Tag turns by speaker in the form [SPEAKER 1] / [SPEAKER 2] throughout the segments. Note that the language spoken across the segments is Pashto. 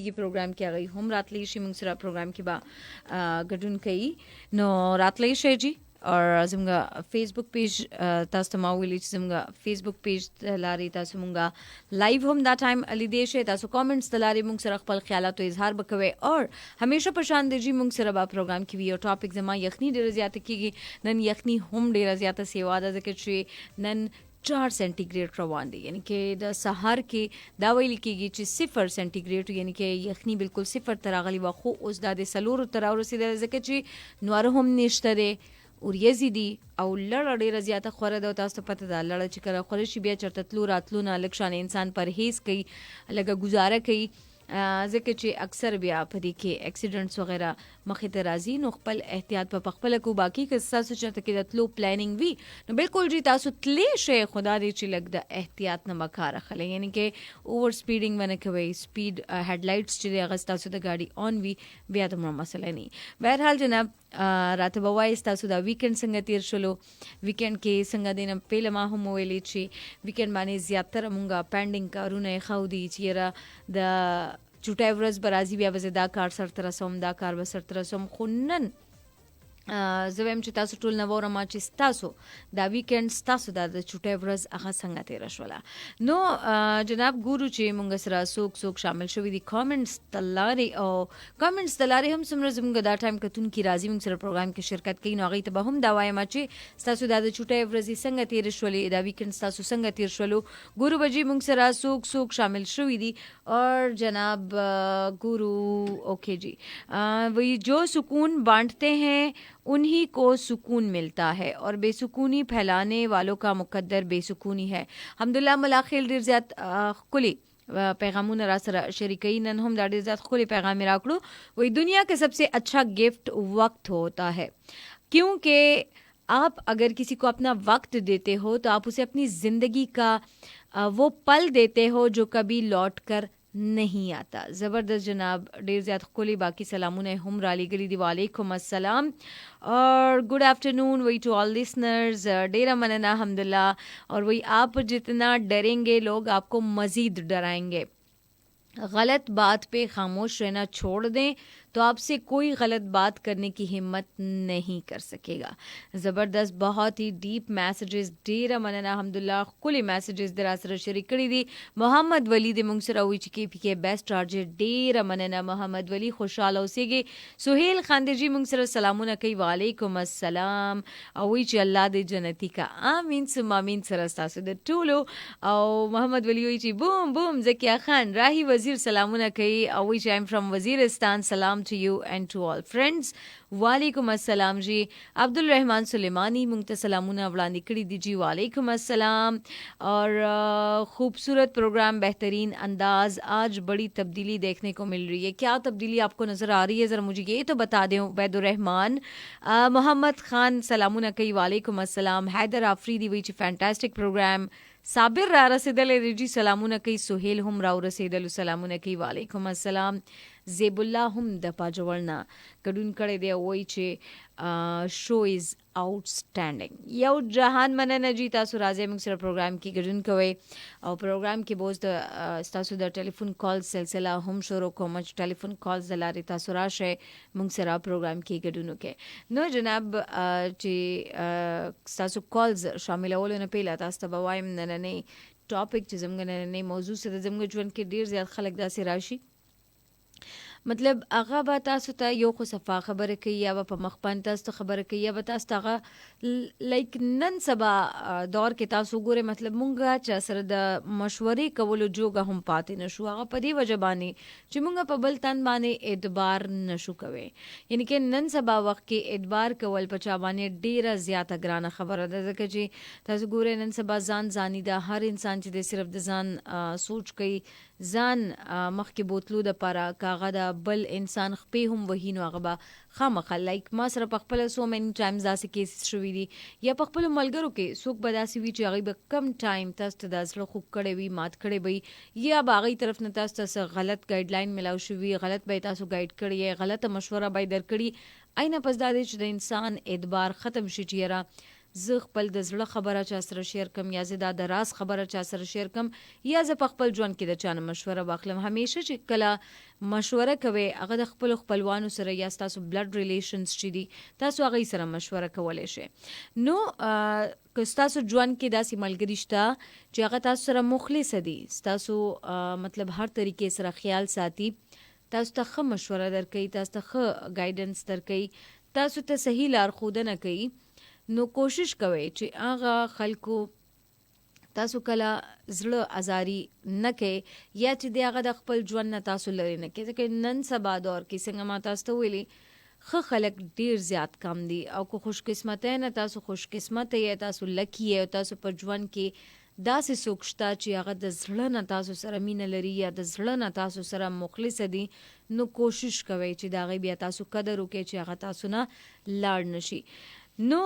[SPEAKER 1] की प्रोग्राम کې هغه هم راتلی شي موږ سره پروګرام کې با ګډون کوي نو راتلی شي جی او زموږ فیسبوک پیج تاسو ته ما ویلي چې زموږ فیسبوک پیج لاري تاسو مونږه لایو هم دا ټایم علي دی شي تاسو کامنټس دلاري مونږ سره خپل خیالات او اظهار وکوي او همیشه په شان دی جی مونږ سره با پروګرام کې وی او ټاپک زما یخنی ډیر زیات کیږي نن یخنی هم ډیر زیات سیوا ده ځکه چې نن 4 سینټیګریډ روان دي یعنی کې د سحر کې دا ویل کېږي چې 0 سینټیګریډ یعنی کې یخني بالکل 0 تر غلي واخو اوس د سلور تر ورسېده ځکه چې نور هم نشته ده اوریزي دي او لړ ډیره زیاته خوره ده تاسو پته ده لړ چې کله خوره شي بیا چرته تلو راتلو نه لکشان انسان پرهیز کوي لګه گزاره کوي ځکه چې اکثر بیا په دې کې اکسیډنټس وغیرہ مخې ته راځي نو خپل احتیاط په خپل کو باقي که تاسو چرته کې د تلو پلانینګ وي نو بالکل جی تاسو تلې شي خدا دې چې لګ د احتیاط نه مکار خلې یعنی کې اوور سپیډینګ ونه کوي سپیډ هډ لایټس چې هغه تاسو د गाड़ी اون وي بیا ته مسله نه بهرحال جناب راته بوای تاسو دا ویکند څنګه تیر شلو ویکند کې څنګه دینم پیله ما هم ویلې چې ویکند باندې زیاتره مونږه پینډینګ کارونه خو دي چې را د چټای ورځ برازي بیا وزدا کار سر تر سوم دا کار وسر تر سوم خنن زویم چې تاسو ټول نو ورما چې تاسو دا ویکند تاسو د چټای ورځ هغه څنګه تیر شولا نو جناب ګورو چې مونږ سره سوک شامل شوی دي کامنټس تلاري او کامنټس تلاري هم سمره زموږ دا ټایم کتون کی راځي مونږ سره پروګرام کې شرکت کوي نو غي ته به هم دا وایم چې تاسو د چټای ورځ څنګه تیر شولې دا ویکند تاسو څنګه تیر شولو ګورو بجې مونږ سره سوک شامل شوی دي اور جناب गुरु ओके जी वही जो सुकून बांटते हैं उन्हीं को सुकून मिलता है और बेसुकूनी फैलाने वालों का मुकद्दर बेसुकूनी है अल्हम्दुलिल्लाह मलाखिल ډیر زیات کلی پیغامونه را سره شریکین نن هم ډیر زیات کلی پیغام راکړو وही दुनिया का सबसे अच्छा गिफ्ट वक्त होता है क्योंकि आप अगर किसी को अपना वक्त देते हो तो आप उसे अपनी जिंदगी का वो पल देते हो जो कभी लौट कर नहीं आता ज़बरदस्त जनाब डेर ज़्यादा खुली बाकी सलामुन हम राली गली दी वालेकुम अस्सलाम और गुड आफ्टरनून वही टू ऑल लिसनर्स डेरा मनना अल्हम्दुलिल्लाह और वही आप जितना डरेंगे लोग आपको मज़ीद डराएंगे गलत बात पे खामोश रहना छोड़ दें तो आपसे कोई गलत बात करने की हिम्मत नहीं कर सकेगा ज़बरदस्त बहुत ही डीप मैसेजेस डेरा मनना अल्हम्दुलिल्लाह कुल मैसेजेस दरासर शरीक करी दी मोहम्मद वली दे मुंगसरा हुई के पी के बेस्ट चार्जर डेरा मनना मोहम्मद वली खुशहाल होसेगे सुहेल खानदे जी मुंगसरा सलामुन कई वालेकुम अस्सलाम औई च अल्लाह दे जन्नती का आमीन सुम आमीन सरस्ता सुद टूलो औ मोहम्मद वली हुई ची बूम बूम ज़किया खान राही वजीर सलामुन कई औई च आई एम फ्रॉम वजीरिस्तान सलाम to you and to all friends वालेकुम अस्सलाम जी अब्दुल रहमान सुलेमानी मुंगत सलामुना वलानी कड़ी दी जी वालेकुम अस्सलाम और खूबसूरत प्रोग्राम बेहतरीन अंदाज आज बड़ी तब्दीली देखने को मिल रही है क्या तब्दीली आपको नज़र आ रही है ज़रा मुझे ये तो बता दें उबैदुर रहमान मोहम्मद खान सलामुना कई वालेकुम अस्सलाम हैदर आफरीदी वही फैंटास्टिक प्रोग्राम साबिर रा रसीदल रिजी सलामुना कई सुहेल हम राव रसीदल सलामुना कई वालेकुम अस्सलाम ज़ेबुल्ला हम दपा जवलना कडून कड़े दे वही चे शो इज़ आउटस्टैंडिंग यौ जहान मनना जी तासु राजे मुंग सर प्रोग्राम की कडून कवे और प्रोग्राम के बोझ तासु द टेलीफोन कॉल सिलसिला हम शोरो को मच टेलीफोन कॉल्स दलारी तासु राशे मुंग सर प्रोग्राम की कडून के नो जनाब ची तासु कॉल्स शामिल ओलो न पेला तास तबवाइम नने टॉपिक च जमगन ने मौजूद से जमग जुन के ढेर ज्यादा खलक दा से राशि मतलब هغه به تاسو ته یو خو صفه خبره کوي یا په مخ باندې تاسو خبره کوي یا به تاسو ته لایک نن سبا دور کې تاسو ګوره مطلب مونږه چې سره د مشورې کولو جوګه هم پاتې نشو هغه په دې وجه باندې چې مونږه په بل تن باندې اعتبار نشو کوي یعنی کې نن سبا وخت کې اعتبار کول په چا باندې ډیره زیاته ګرانه خبره ده ځکه چې تاسو ګوره نن سبا ځان ځاني دا هر انسان چې د صرف د ځان سوچ کوي ځان مخ کې بوتلو د پاره کاغه د بل انسان خپې هم وهینو هغه به خامخا لایک ما سره په خپل سو مینی ټایمز داسې کیس شوي دي یا په خپل ملګرو کې څوک به داسې وي چې هغه به کم ټایم تاسو ته د زړه خوب کړی وي مات کړی وي یا باغی طرف نه تاسو ته غلط ګایډ لاین ملاو شوی غلط به تاسو ګایډ کړی غلطه مشوره به درکړي اینه پس دا چې د انسان اعتبار ختم شي چیرې زه خپل د زړه خبره چا سره شیر کم یا زه د راز خبره چا سره شیر کم یا زه په خپل ژوند کې د چانه مشوره واخلم. همیشه چې کله مشوره کوي هغه د خپلوانو سره یا تاسو بلډ ریلیشنز چې دي تاسو هغه سره مشوره کولای شئ. نو که تاسو ژوند کې داسې ملګری شته چې هغه تاسو سره مخلص دي، تاسو مطلب هر طریقې سره خیال ساتي، تاسو ته ښه مشوره درکوي، تاسو ته ښه گایډنس درکوي، تاسو ته صحیح لارښودنه کوي، نو کوشش کوئ چې هغه خلکو تاسو کله زړه ازاری نه کوي یا چې د هغه د خپل ژوند نه تاسو لرې نه کوي. ځکه نن سبا دور کې څنګه ما تاسو ته ویلي ښه خلک ډیر زیات کم دي او که خوش قسمته نه تاسو خوش قسمته یې، تاسو لکی یې او تاسو په ژوند کې داسې څوک شته چې هغه د زړه نه تاسو سره مینه لري یا د زړه نه تاسو سره مخلص دي، نو کوشش کوئ چې د هغې بیا تاسو قدر وکړئ چې هغه تاسو نه لاړ نشي. نو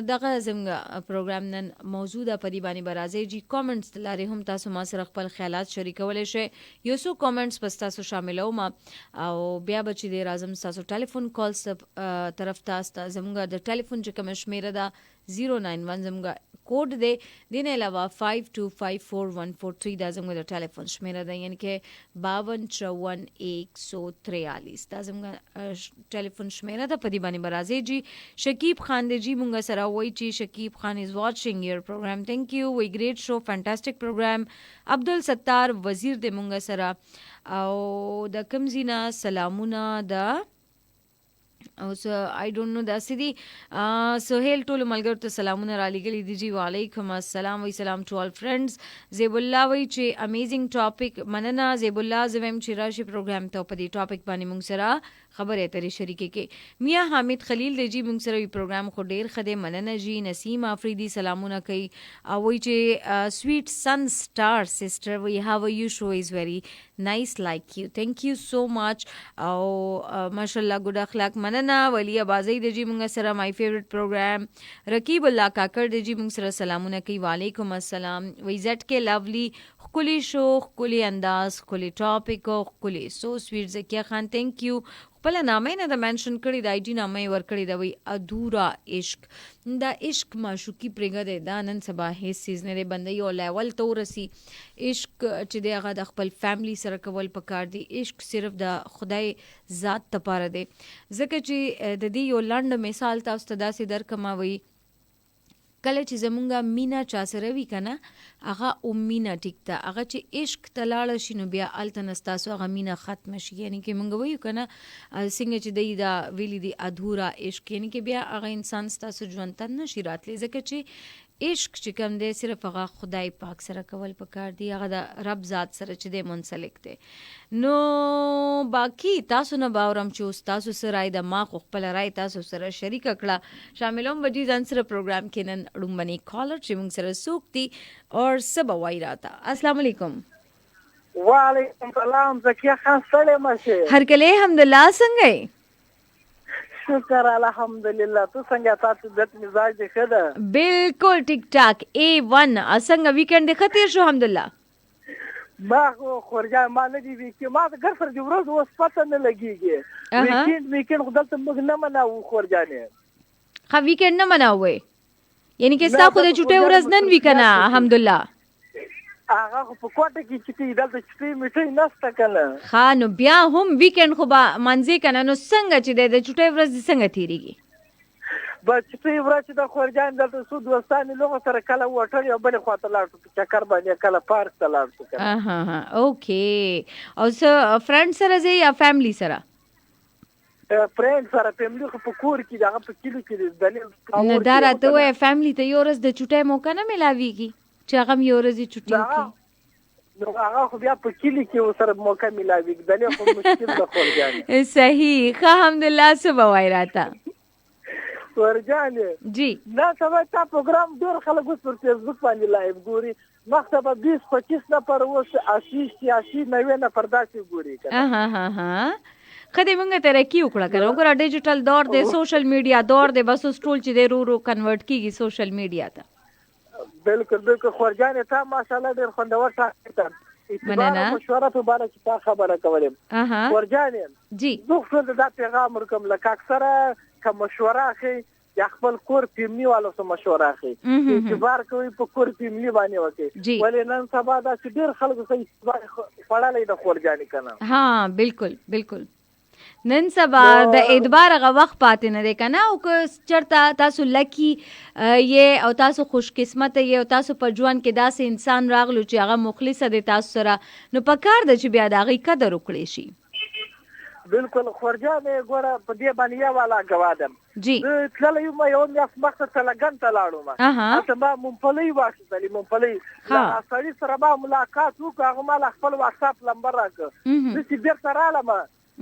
[SPEAKER 1] دغه زموږ پروګرام نن موضوع ده، په دې باندې به راځئ جي. کامنټس لرئ هم تاسو ما سره خپل خیالات شریکولی شئ. یو څو کامنټس بس تاسو شاملوم او بیا به چې دی راځم ستاسو ټلیفون کالز طرف ته. زموږ د ټلیفون چې کومه شمیره ده 091 زموږ کوډ دی، دې نه علاوه 52544143 دا زموږ د ټلیفون شمیره ده، یعنی کې 52544143 دا زموږ ټلیفون شمیره ده. په دې باندې به راځئ جي. شکیب خان دی جی مونږ سره وایي چې شکیب خان از واچینګ یور پروګرام. تھینک یو، وی ګریټ شو، فانټاسټک پروګرام. عبدالستار وزیر دی مونږ سره او د کوم ځای نه سلامونه ده او I don't know داسې دي. سهیل ټولو ملګرو ته سلامونه را لېږلي دي جي. وعلیکم السلام، وی سلام ټو آل فرینډز. زیب الله وی چې امیزنګ ټاپک، مننه زیب الله. زه وایم چې راشي پروګرام ته په دې ټاپک باندې مونږ سره خبرې اترې شریکې کې. میا حامد خلیل دی جی مونږ سره وی پروګرام خو ډیر ښه دی، مننه جی. نسیم آفریدي سلامونه کوي او وی چې سویټ سن سٹار سسټر وی هاو یو شو از ویری نایس لایک یو، تھینک یو سو مچ او ماشاءالله ګډ اخلاق. مننه ولی بازی دی جی مونږ سره مای فیوریټ پروګرام. رقیب الله کاکر دی جی مونږ سره سلامونه کوي. وعلیکم السلام. وی زټ کې لولی خکلی شو، خکلی انداز، خکلی ټاپک او خکلی سو سویټ. زکیه خان تھینک یو. خپل نامه نه د منشن کړی د آی ډي نامه ور کړی دا وی ادھورا عشق. دا عشق معشوقي پرېږه دی، دا نن سبا هیڅ چیز نه دی. بنده یو لیول ته ورسي عشق چې دی هغه د خپل فیملی سره کول پکار دی. عشق صرف د خدای ذات تپاره دی. ځکه چې د دې یو لنډ مثال تاسو ته داسې درکما وی کله چې زمونږه مینا چا سره وي کنه هغه مینا ټیک ته، هغه چې عشق ته لاړه شي نو بیا هلته نه ستاسو هغه مینا ختم شي. یعنی کې مونږ وایو کنه څنګه چې دی دا ویلي دی ادھورا عشق، یعنی کې بیا هغه انسان ستاسو ژوند ته نشي راتلی. ځکه چې عشق چې کوم دی صرف هغه خدای پاک سره کول پکار دی، هغه د رب ذات سره چې دی منسلک دی. نو باقی تاسو نه باورم چې اوس تاسو سره رای د ما خو خپل رای تاسو سره شریک کړه. شاملوم بجی ځان سره پروګرام کې نن ړومبني کالر چې موږ سره څوک دي اور سبا وای راته. السلام علیکم.
[SPEAKER 2] وعلیکم السلام. زکیه خان سلام مشه.
[SPEAKER 1] هرکله الحمدلله. څنګه
[SPEAKER 2] شکر الحمدلله. تو څنګه تاسو د مزاج دی ښه ده؟
[SPEAKER 1] بالکل ټیک ټاک A1. څنګه ویکند دی ښه تیر شو الحمدلله؟
[SPEAKER 2] ما خو خورجان ما نه دی ویکي، ما د ګر سره د ورځ اوس پته نه لګېږي. ویکند خو دلته موږ نه مناوو خورجانې.
[SPEAKER 1] ښه ویکند نه مناوئ، یعنی کې ستا خو د چوټۍ ورځ نن وي که نه الحمدلله؟
[SPEAKER 2] هغه خو په کوټه کې چې کوي دلته چوټۍ میټۍ نشته که نه.
[SPEAKER 1] ښه نو بیا هم ویکند خو به منځې که نه، نو څنګه چې دی د چوټۍ ورځ دې څنګه تېرېږي؟
[SPEAKER 2] به چوټۍ ورځ چې د خورجان دلته څو دوستان یې لغو سره کله وټر یو بلې خوا ته لاړ شو په چکر باندې، کله پارک ته لاړ شو که نه.
[SPEAKER 1] اوکې. او څه فرنډ سره ځې یا فیملی سره؟
[SPEAKER 2] فرنډ سره. فیملی خو په کور کې دی، هغه په کلي کې دی. دلیل
[SPEAKER 1] نه دا راته ووایه فیملی ته یو ورځ د چوټۍ موقع نه میلاویږي چې هغه هم یو ورځ یې چوټي وکړي؟
[SPEAKER 2] نو هغه خو بیا په کلي کې ورسره موقع میلاویږي. دلیل خو مشکل ده خورجانې.
[SPEAKER 1] صحیح. ښه الحمدلله. څه به وایي راته
[SPEAKER 2] خورجانې؟
[SPEAKER 1] جی
[SPEAKER 2] نن سبا تا پروګرام ډېر خلک اوس پر فیسبوک باندې لایو ګوري. مخته به 20-25 نفر اوس 80-90 نفر داسې ګوري که نه.
[SPEAKER 1] خدای مونږ ترقي وکړه کنه. وګوره ډیجیټل دور دی، سوشل میډیا دور دی، بس اوس ټول چې دی رو کنورټ کیږي سوشل میډیا ته.
[SPEAKER 2] بالکل بالکل خورجانې تا ماشاءالله ډېر خوندور ټاپک ته اتباع او مشوره په باره کې تا خبره کولم. خورجانې
[SPEAKER 1] جی
[SPEAKER 2] زه خو دا پیغام ورکوم لکه اکثره که مشوره اخلئ یا خپل کور فیملی والو سره مشوره اخلي اعتبار کوي په کور فیملی باندې وکړي ولې نن سبا دا چې ډېر خلکو سره اعتبار پړالی د خورجانې کنه
[SPEAKER 1] ها بالکل بالکل نن سبا د اعتبار غ وخت پاتې نه دی کنه او که چرته تاسو لکی یې او تاسو خوش قسمت یې او تاسو په ژوند کې داسې انسان راغلو چې هغه مخلص دی تاسو سره نو پکار د چې بیا د هغې قدر وکړی شي
[SPEAKER 2] بالکل خورجانې ګوره په دې باندې یو والا ګوادم
[SPEAKER 1] جی
[SPEAKER 2] تللی یم یو میاشت مخته تلګن ته لاړم هلته ما ممپلۍ واخیستلې ممپلۍ له سړي سره ما ملاقات وکړو هغه ما له خپل واټساپ نمبر راکړ زه چې بېرته رالم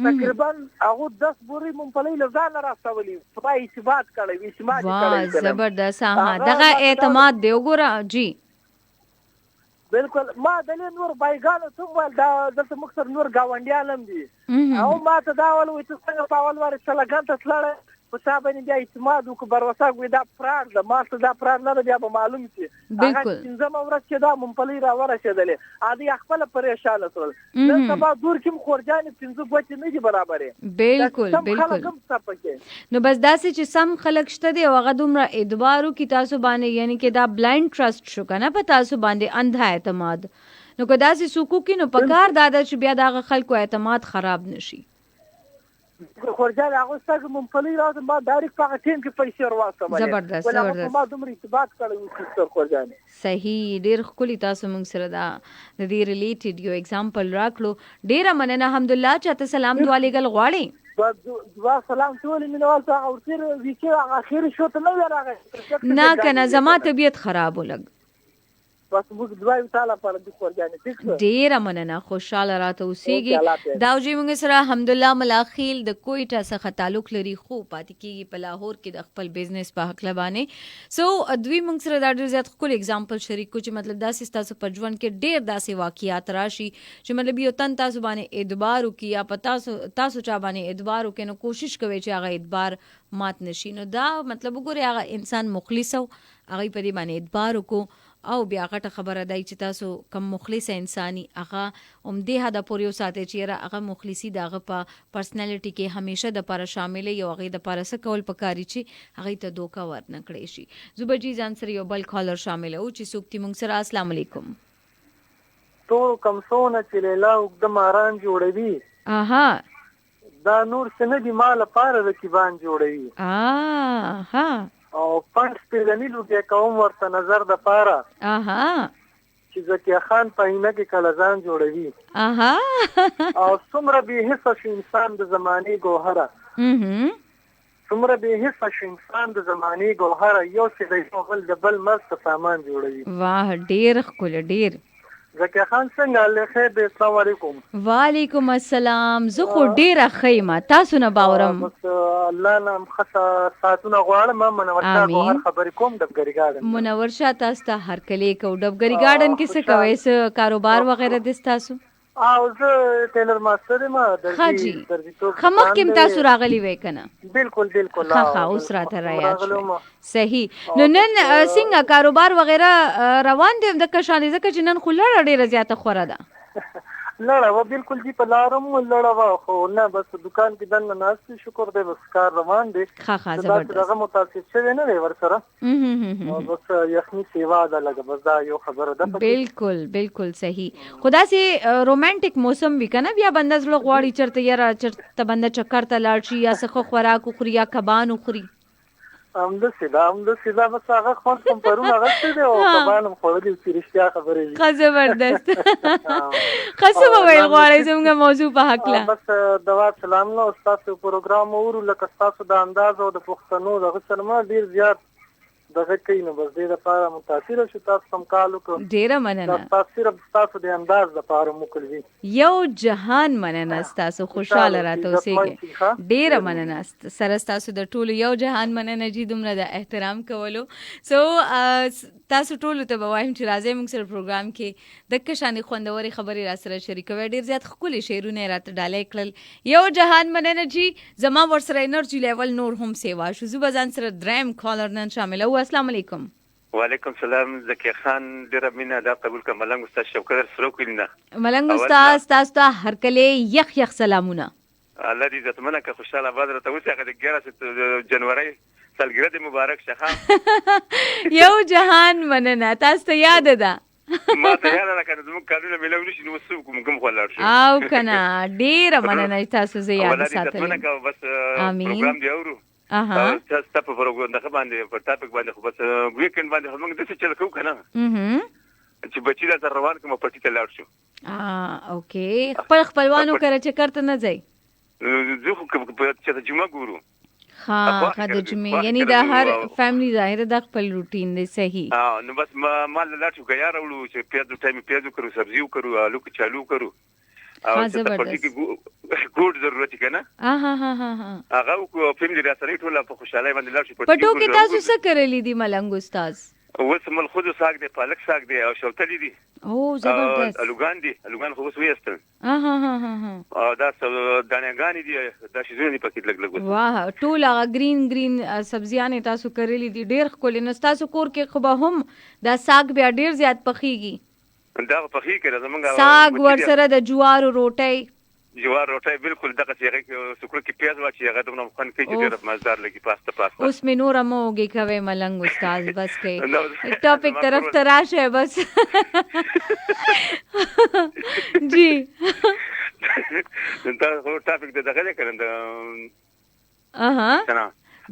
[SPEAKER 2] تقریبا هغه 10 بورې ممپلۍ له ځانه راستولي ما اعتماد کړی اعتماد کړی
[SPEAKER 1] زبردست دغه اعتماد دی وګوره جی
[SPEAKER 2] بالکل ما دلې نور بایګانو څه ویل دا دلته موږ سره نور ګاونډیان هم دي او ما ته دا ویل وایي ته څنګه په اول وارې تلګن ته تللی په تا باندې بیا اعتماد وکړو بروسه وایي دا فرار ده ما ته دا فرار نه ده بیا به معلوم شي هغه پنځمه ورځ چې دا ممپلۍ راورسېدلې هغوی خپله پریشانه شول نن سبا دور کې هم خورجانې پنځه ګوتې نه دي برابرې
[SPEAKER 1] بالکل بالکل نو بس داسې چې سم خلک شته دی او هغه دومره اعتبار وکړي تاسو باندې یعنی کې دا بلایند ټرسټ شو که نه په تاسو باندې انده اعتماد نو که داسې څوک وکړي نو په کار دا ده چې بیا د هغه خلکو اعتماد خراب نه شي
[SPEAKER 2] خورجان هغه ستاسو ممپلۍ راوړم ما ډایرکټ په هغه ټیم کې پیسې ور واستولې
[SPEAKER 1] زبردست زبردست
[SPEAKER 2] ما دومره ارتباط کړی و خورجان
[SPEAKER 1] صحیح ډېر ښکلي تاسو موږ سره دا د دې ریلیټډ یو اگزامپل راکړو ډېره مننه الحمدلله چاته سلام دعا لیږل غواړئ
[SPEAKER 2] دعا سلام ټولې مینوال ته هغه ورتېر ویکې هغه اخري شو ته نه وی راغی
[SPEAKER 1] نه که نه زما طبیعت خراب و لږ
[SPEAKER 2] بس موږ دعا یو تعالی پر د خورجانې ټیک ده
[SPEAKER 1] ډېره مننه خوشحاله راته اوسېږي دا جی موږ سره الحمدلله ملاخیل د کویټه څخه تعلق لري خو پاتې کېږي په لاهور کې د خپل بزنس په هکله باندې سو دوی موږ سره دا ډېر زیات ښکلی اګزامپل شریک کړو چې مطلب داسې ستاسو په ژوند کې ډېر داسې واقعات راشي چې مطلب یو تن تاسو باندې اعتبار وکړي یا په تاسو چا باندې اعتبار وکړي نو کوشش کوئ چې هغه اعتبار مات نشي نو دا مطلب وګورئ هغه انسان مخلص او هغوی په دې باندې اعتبار وکړو او بیا غټه خبره دی چې تاسو کم مخلصه انساني هغه همدې حده پورې وساتئ چې یاره هغه مخلصي د هغه په پرسنالټي کې همیشه دپاره شاملې یو هغې دپاره څه کول پکاري چې هغې ته دوکه ورنه کړی شي زه به جي ځان سره یو بل کالر شاملو چې څوک دي موږ سره السلام علیکم
[SPEAKER 2] تو کمسونه چې لیلا اوږده ماران جوړوي دا نور څه نه دي ما لپاره رقیبان جوړوي او پنځ پیژنې لوګي کوم ورته نظر د پاره چې زکیه خان په عینه کې کله ځان جوړوي او څومره بې حسه شو انسان د زمانې ګوهره څومره بې حسه شو انسان د زمانې ګوهره یو چې د یو بل د بل مرسته سامان جوړوي
[SPEAKER 1] واه ډېر ښکلی ډېر
[SPEAKER 2] زکیه خان څنګه الله خیر دی السلام علیکم
[SPEAKER 1] وعلیکم السلام زه خو ډېره ښه یم تاسو نه باورم
[SPEAKER 2] الله نه ښه ساعتونه غواړم منور شاه ګوهر خبرې کوم ډبګري ګارډن
[SPEAKER 1] منور شاه تاسو ته هرکلی کوو ډبګري ګارډن کې څه کوئ څه کاروبار وغیره دی ستاسو
[SPEAKER 2] او زه ټیلر ماستر یم
[SPEAKER 1] درځي ښه مخکې هم تاسو راغلي وی که نه
[SPEAKER 2] بالکل بالکل
[SPEAKER 1] ښه اوس راته رایاد شوی صحیح نو نن څنګه کاروبار وغیره روان دی همدغه شانې ځکه چې نن خو لړه ډېره زیاته خوره ده
[SPEAKER 2] لړه وه بالکل جي په لارم لړه وه خو نه بس دکان کې دننه ناست دی شکر دی بس کار روان دی
[SPEAKER 1] ښه زبردست
[SPEAKER 2] دغه متاثر شوی نه دی ورسره بس یخني سیوا ده لږه بس دا یو خبره ده
[SPEAKER 1] بالکل بالکل صحیح خو داسې رومانټیک موسم وي که نه بیا بنده زړه غواړي چېرته یاره چېرته بنده چکر ته لاړ شي یا څه ښه خوراک وخوري یا کبان وخوري همداسې دا بس هغه خوند هم پرون اغوستی دی او کبان هم خوړلي چې رښتیا خبرې وي ښه زبردست ښه څه به ویل غواړئ زموږ موضوع په هکله
[SPEAKER 2] بس دوا سلام نه ستاسو پروګرام اورو لکه ستاسو د انداز او د پښتنو دغه سره ما ډېر زیات دغه کوي نو بس دې دپاره متاثره شو تاسو هم کال وکړو
[SPEAKER 1] ډېره مننه
[SPEAKER 2] صرف ستاسو د انداز دپاره مو کړي
[SPEAKER 1] یو جهان مننه ستاسو خوشحاله راته اوسېږئ ډېره مننه سره ستاسو د ټولو یو جهان مننه جي دومره د احترام کولو سو تاسو ټولو ته به وایم چې راځئ موږ سره پروګرام کې دقه شانې خوندورې خبرې را سره شریکوئ ډېر زیات ښکلي شعرونه یې راته ډالۍ کړل یو جهان مننه جي زما ورسره انرجي لیول نور هم سیوا شو زه به ځان سره دریم کالر نن شاملو السلام علیکم
[SPEAKER 3] وعلیکم سلام زکیه خان ډېره مینه دا قبول کړه ملنګ استاد شوکت سره کوینه
[SPEAKER 1] ملنګ استاد تاسو ته هرکلی یخ سلامونه
[SPEAKER 3] الله دې عزتمنه که خوشحاله آباد راته اوسې هغه د 11 جنورۍ سالګرې دې مبارک شه.
[SPEAKER 1] یو جهان مننه. تاسو ته یاد ده
[SPEAKER 3] ما ته یاد ده کنه زموږ کارونه ملو نشي نو څه کوم خلاړ شو
[SPEAKER 1] او کنه ډیره مننه تاسو زه یاد ساتل.
[SPEAKER 3] بس پروګرام دی اورو تاسو په پروګرام دغه باندې په ټاپک باندې خو بس ویکند باندې موږ د څه چل کوو کنه چې بچی دا روان کوم پټی ته لاړ شو.
[SPEAKER 1] اوکې خپلوانو کړه چې کرته نه ځي
[SPEAKER 3] زه خو چې د جمعه ګورو.
[SPEAKER 1] ها د جمعه یعنی د هر فیملی ظاهر د خپل روټین دی صحیح.
[SPEAKER 3] نو بس ما لاړ شو غیا راوړو چې پیازو ټایم پیازو کړو سبزیو کړو آلو کو چالو کړو او چې پټی کې ګوډ ضرورت کنه هغه کو فیملی را سره ټول په خوشاله باندې لاړ شو.
[SPEAKER 1] پټو کې تاسو څه کړلې دي ملنګ استاد؟
[SPEAKER 3] اوس مل خود ساګ دی پالک ساګ دی او شوتلی دی.
[SPEAKER 1] او زبردست.
[SPEAKER 3] الوګان خو اوس وېستل. دا دانګان دي دا شي زونه پکې لګ
[SPEAKER 1] واه ټول هغه گرین سبزیانه تاسو کړلې دي ډېر خپل نه. تاسو کور کې خو به هم دا ساګ بیا ډېر زیات پخېږي.
[SPEAKER 3] دا پخې کړه زمونږ
[SPEAKER 1] ساګ ور سره د جوارو روټي
[SPEAKER 3] بالکل دغه چې هغه سکرو کې پیاز واچي هغه دونه خون کې ډېر مزدار لګي پاستا
[SPEAKER 1] اوس مې نور موږي کوي ملنګ استاد بس کې ټاپک طرف ته راشه بس جی
[SPEAKER 3] دا ټاپک دغه کړه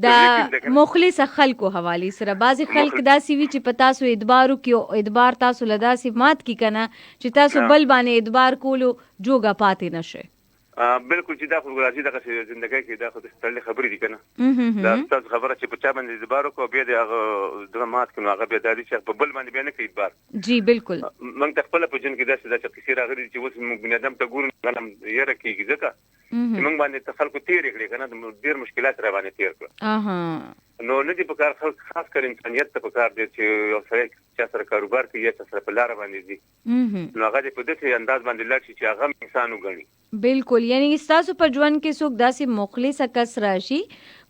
[SPEAKER 1] دا مخلص خلکو حوالی سره بعضی خلک داسې وی چې پتا سو ادبارو کې ادبار تاسو لداسې مات کی کنه چې تاسو بل باندې ادبار کولو جوګه پاتې نشه.
[SPEAKER 3] بالکل چې دا خو راځي دغه ژوندۍ کې دا خو ستړي خبرې دي کنه. دا تاسو خبره چې په چا باندې ادبار کو به دغه مات کنه هغه به دالي چې په بل باندې نه کوي ادبار.
[SPEAKER 1] جی بالکل
[SPEAKER 3] موږ خپل په جن کې داسې کیسې راغلي چې اوس موږ بنی ادم ته ګورو غنم یره کېږي ځکه موږ باندې خلکو تیر کړي کنه ډېر مشکلات را باندې تیر کړ. نو نه دي په کار خلک خاص کر انسانيت ته په کار دي چې یو څه سره کاروبار کوي یا سره په لار باندې دي نو هغه په دې انداز باندې لاړ شي چې هغه انسان وګڼي.
[SPEAKER 1] بالکل یعنی تاسو په ژوند کې څوک داسې مخلص کس راشي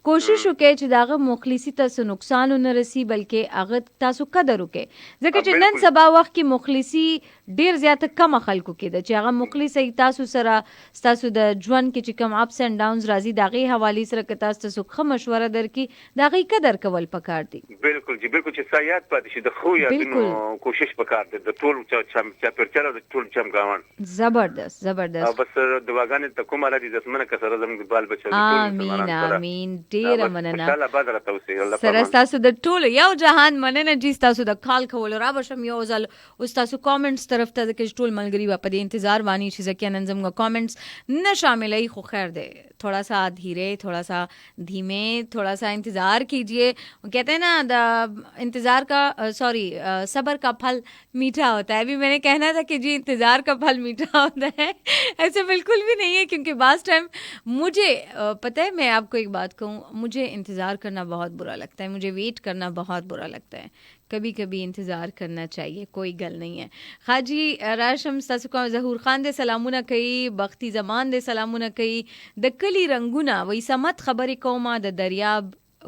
[SPEAKER 1] کوشش وکړئ چې داغه مخلصي تاسو نقصان نه رسی بلکې هغه تاسو قدر وکړئ ځکه چې نن سبا وخت کې مخلصي ډیر زیات کم خلکو کې ده چې هغه مخلص تاسو سره تاسو د ژوند کې چې کم اپس اند ډاونز راځي داغه حواله سره که تاسو څه مشوره درکې داغه قدر کول پکار دي.
[SPEAKER 3] بالکل جی بالکل چې سایات پاتې شي د خو یا کوشش پکار دي د ټول چې پرچاله د ټول چم گاوان زبردست او بس د واغانې ته کومه لري د سمنه کسره زموږ بال بچو امين ډیره مننه سره تاسو د ټول یو جهان مننه جی تاسو د کال کول را بشم یو ځل او تاسو کامنټس طرف ته کې ټول ملګری په دې انتظار وانی چې ځکه نن زموږ کامنټس نه شاملای خو خیر ده थोड़ा सा धीरे थोड़ा सा धीमे थोड़ा सा इंतज़ार कीजिए. कहते हैं ना इंतज़ार का सब्र का फल मीठा होता है. अभी मैंने कहना था कि जी इंतज़ार का फल मीठा होता है ऐसे बिल्कुल भी नहीं है क्योंकि बास टाइम मुझे पता है मैं आपको एक बात कहूँ मुझे इंतज़ार करना बहुत बुरा लगता है. मुझे वेट करना बहुत बुरा लगता है. कभी कभी इंतज़ार करना चाहिए कोई गल नहीं है. खाजी राशम ससुका ज़हूर खान दे सलामुना कई बख्ती ज़मान दे सलामुना कई दक्कली रंगुना वही समत खबरी कौमा द दरियाब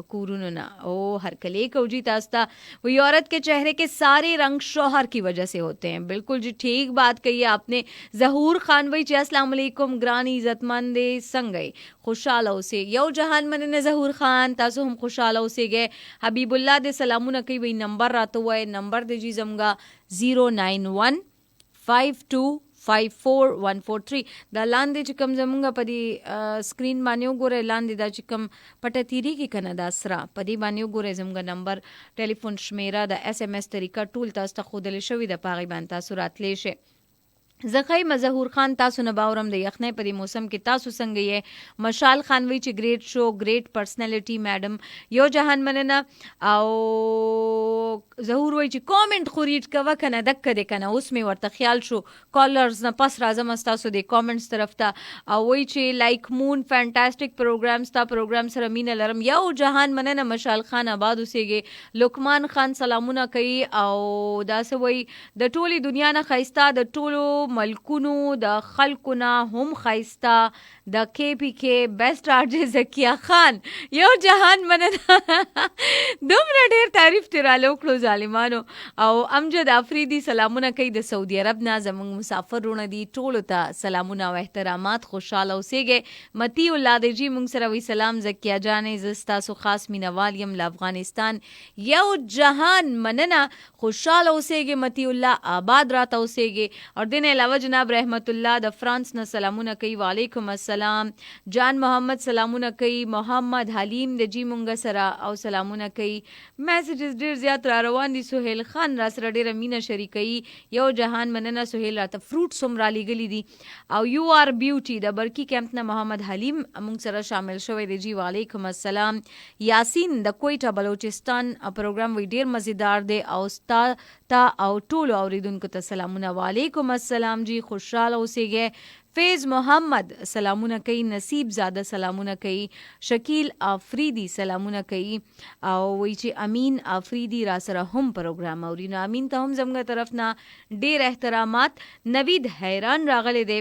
[SPEAKER 3] कूरुना ओ हर कले कौजी तास्ता वही औरत के चेहरे के सारे रंग शौहर की वजह से होते हैं. बिल्कुल जी ठीक बात कही है आपने. ज़हूर खान वही जी अस्सलाम वालेकुम ग्रानी इज़्ज़तमंद संगई खुशहाल से यौ जहान मन ने ज़हूर खान तासो हम खुशहाल से गए. हबीबुल्ला दे सलामुना कई वही नंबर रातो हुआ है नंबर दे जी जमगा 09152544143 دا لاندې چې کوم زمونږ په دې سکرین باندې وګورئ لاندې دا چې کوم پټه تیری کې کنه دا سره په دې باندې وګورئ زمونږ نمبر ټلیفون شمیره د اس ام اس طریقه ټول تاسو ته خودل شوی د پاغي باندې تاسو راتلې شي. زخی مظهور خان تاسو نه باورم د یخنې په دې موسم کې تاسو څنګه یې. مشال خان وی چې گریټ شو گریټ پرسنالټي میډم یو جهان مننه او ظهور وی چې کامنټ خو ریډ کوه کنه دک دې کنه اوس می ورته خیال شو کالرز نه پس راځم تاسو د کامنټس طرف ته او وی چې لایک مون فانټاسټیک پروګرامز تا پروګرام سره مینه لرم یو جهان مننه. مشال خان آباد اوسېږي. لقمان خان سلامونه کوي او دا سه وی د ټولي دنیا نه خایستا د ټولو
[SPEAKER 1] ملکونو د خلکونه هم خایستا د KPK بیسٹ آرجی زکیه خان یو جهان مننه دومره ډیر تعریف تیراله وکړو ظالمانو. او امجد افریدي سلامونه کوي د سعودي عرب نه، زموږ مسافرونه دي، ټولو ته سلامونه او احترامات. خوشاله اوسېږئ. متی الله دی جی موږ سره وی سلام زکیه جانې زه ستاسو خاص مینوال یم له افغانستان. یو جهان مننه، خوشاله اوسېږئ متی الله، آباد راته اوسېږئ. اور دین علاوه جناب رحمت الله د فرانس نه سلامونه کوي، وعلیکم السلام. جان محمد سلامونه کوي، محمد حلیم د جی مونږ سره او سلامونه کوي. میسیجز ډیر زیات را روان دي. سهیل خان را سره ډیره مینه شریکوي. یو جهان مننه سهیل، راته فروټس هم را لیږلي دي. او یو آر بیوټي د برکی کیمپ نه محمد حلیم مونږ سره شامل شوی دی جی، وعلیکم السلام. یاسین د کویټه بلوچستان پروګرام وی ډیر مزیدار دی او ستا او ټولو اوریدونکو ته سلامونه، وعلیکم السلام جی، خوشاله اوسېږئ. فیض محمد سلامونه کوي، نصیب زاده سلامونه کوي، شکیل افریدي سلامونه کوي او وی چې امین افریدي را سره هم پروګرام اوري. نو امین ته هم زموږ طرف نه ډیر احترامات. نوید حیران راغلی دی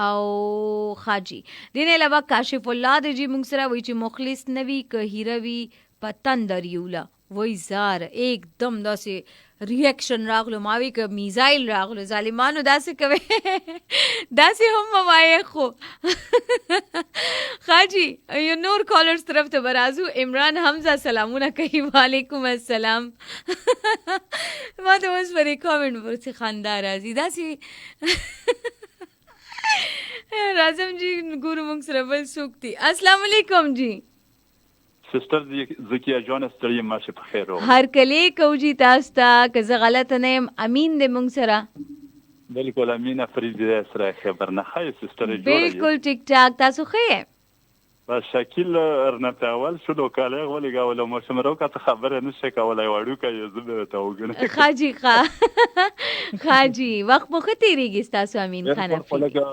[SPEAKER 1] او خاجی دین علاوه کاشف الله دی جی مونږ سره وی چې مخلص نوی که هیروی پتن دریولا وی زار एकदम داسې ریاکشن راغلو، ماوی که میزایل راغلو. ظالمانو داسې کوي داسې هم موایه. خو خاجی یو نور کالرز طرف ته برازو. عمران حمزه سلامونه کوي، وعلیکم السلام. ما ته اوس پرې کامنټ ورڅې خندا راځي داسې راځم جی ګورو موږ سره بل څوک دي. السلام علیکم جی.
[SPEAKER 4] سسټر زکیه جان ستړي ماشه په خیر.
[SPEAKER 1] هر کلی کوجی تاسو ته که زه غلط نه یم. امین دې موږ سره.
[SPEAKER 4] بالکل امین افریدي سره خبر نه خای سسټر جوړه.
[SPEAKER 1] بالکل ټیک ټاک. تاسو ښه؟
[SPEAKER 4] با شکیل ارنته اول شلو کاله ولې گاوله مو شمرو کا خبره نشه کولای وړو کې زبه ته وګنه. خاجي
[SPEAKER 1] خاجي وخت مخ تیریږي تاسو امین خان.
[SPEAKER 4] په لګه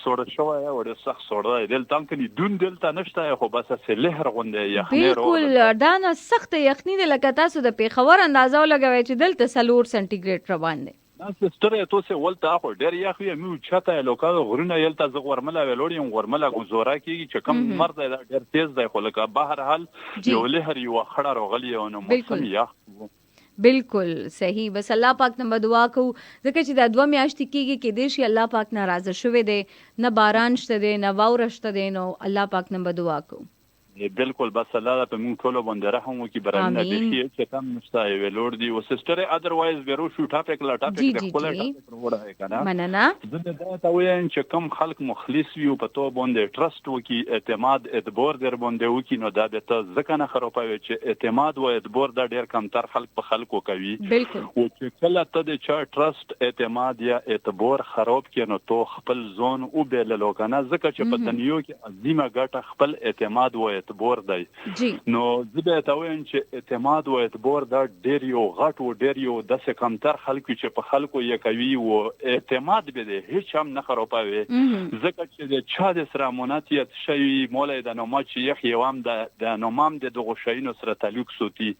[SPEAKER 4] سوړ شوی وړ سخت سوړ دل تانکني دون دلته نشته خو بس سه لهر غونډه یخنی رو.
[SPEAKER 1] بالکل دا نه سخت یخنی د لکه تاسو د پیښور اندازو لګوي چې دلته 4 سنټیګریډ روان دي.
[SPEAKER 4] سستر تو سه ولته اخو ډیر یخوي مو چاته لوکا غرونه یلته ز غورمله ولوري غورمله گزورا کیږي چې کم مرد ډیر تیز دی خو لکه بهر حال یو لهر یو خړه روغلی او نو موسم یخ.
[SPEAKER 1] بالکل صحیح. بس الله پاک نه دعا کو ځکه چې دا 2 میاشتې کېږي کې دیش الله پاک ناراضه شوی دی، نه باران شته دی نه واوره شته دی. نو الله پاک نه دعا کو.
[SPEAKER 4] بالکل بس الله په موږ ټولو باندې رحم وکړي، برانه بخي چې کم مستای ولور دی او سسټر اذروایز بیرو شو ټاپک لا ټاپک د خپل ټاپک وروړه کنه مننه. زه دا وایم چې کم خلک مخلص وي په تو باندې ټرست وکي، اعتماد اعتبار در باندې وکي، نو دا به ته ځکه نه خرابوي چې اعتماد او اعتبار دا ډیر کم تر خلک په خلکو کوي. بالکل. او چې کله ته د چا ټرست اعتماد یا اعتبار خراب کړي نو تو خپل ځون او به لوکنه ځکه چې په دنیو کې عظیمه ګټه خپل اعتماد او اعتبار دی. نو زه ته وایم چې اعتماد او اعتبار دا ډیر یو غټ او ډیر یو د څه کمتر خلکو چې په خلکو یې کوي او اعتماد به دی هیڅ هم نه خرابوي ځکه چې د چا د سره امانتیت شي مولای د نوما چې یخ یوام د نومام د دغه شینو سره تعلق سوتی.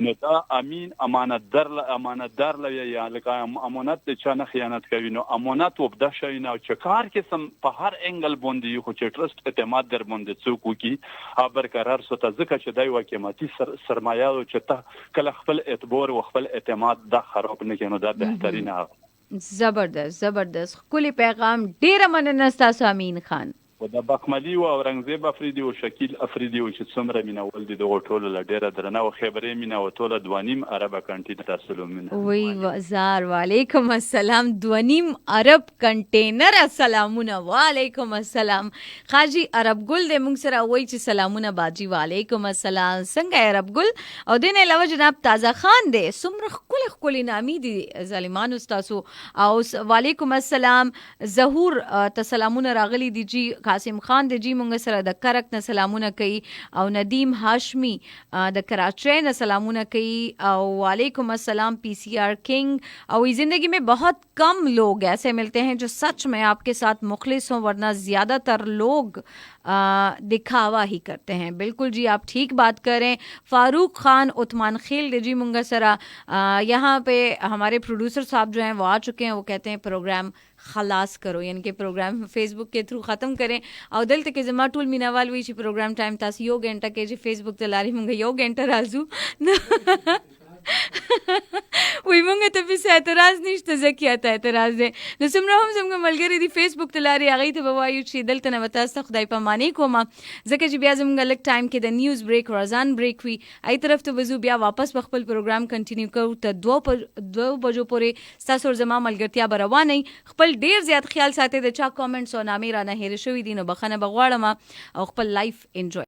[SPEAKER 4] نو دا امین امانتدار لوي یا لکه امانت د چا نه خیانت کوي. نو امانت وبدا شي نه چې کار کې سم په هر انګل باندې یو چې ټرست اعتماد در باندې څوک وکي قرار سوته ځکه چې دای واقعیتي سرمایه او چې ته کله خپل اعتبار او خپل اعتماد دا خراب نه کینو دا بهترینه.
[SPEAKER 1] زبردست کلی پیغام ډیر مننه تاسو امین خان.
[SPEAKER 4] و د بخملی او اورنګزیب افریدي او شکیل افریدي او چې څومره مینول دي د ټولو لډیره درنه او خبرې مینا او ټولو 2.5 عرب کنټینر تاسو مینا.
[SPEAKER 1] وی وزار وعلیکم السلام. 2.5 عرب کنټینر سلامونه، وعلیکم السلام. خاجی عرب ګل د موږ سره وای چې سلامونه باجی، وعلیکم السلام. څنګه عرب ګل؟ او دین علاوه جناب تازه خان دی څومره خپل نامي دي ظالمانو تاسو. او وعلیکم السلام. ظهور ته سلامونه راغلي دي جی. قاسم خان د جی مونږ سره د کرک نه سلامونه کوي او ندیم هاشمی د کراچۍ نه سلامونه کوي او وعلیکم السلام پی سی آر کنگ. اور زندگی میں بہت کم لوگ ایسے ملتے ہیں جو سچ میں آپ کے ساتھ مخلص ہوں, ورنہ زیادہ تر لوگ دکھاوا ہی کرتے ہیں. بالکل جی آپ ٹھیک بات کریں. فاروق خان عثمان خیل جی منگا سرا یہاں پہ ہمارے پروڈیوسر صاحب جو ہیں وہ آ چکے ہیں, وہ کہتے ہیں پروگرام خلاص کرو, یعنی کہ پروگرام فیس بک کے تھرو ختم کریں. اور دلته کې زما ټول مینوال وی چې پروگرام ټایم تاسو یو غنټه کې چې فیس بک ته لاري مونږ یو غنټه راځو وی مونږ ته به اعتراض نشته, زکیه ته اعتراض دی. نو څومره هم زموږ ملګری دی فیس بک ته لاري هغه ته وایو چې دلته نه وتاست خدای په معنی کوم, ځکه چې بیا زموږ لک ټایم کې د نیوز بریک او اذان بریک وی ای طرف ته وزو بیا واپس خپل پروگرام کنټینیو کوو ته 2 بجو پورې تاسو زما ملګرتیا بروانه. خپل ډیر زیات خیال ساتي د چا کامنټس او نامې را نه هېر شوی دي, نو بخنه بغواړم او خپل لایف انجوy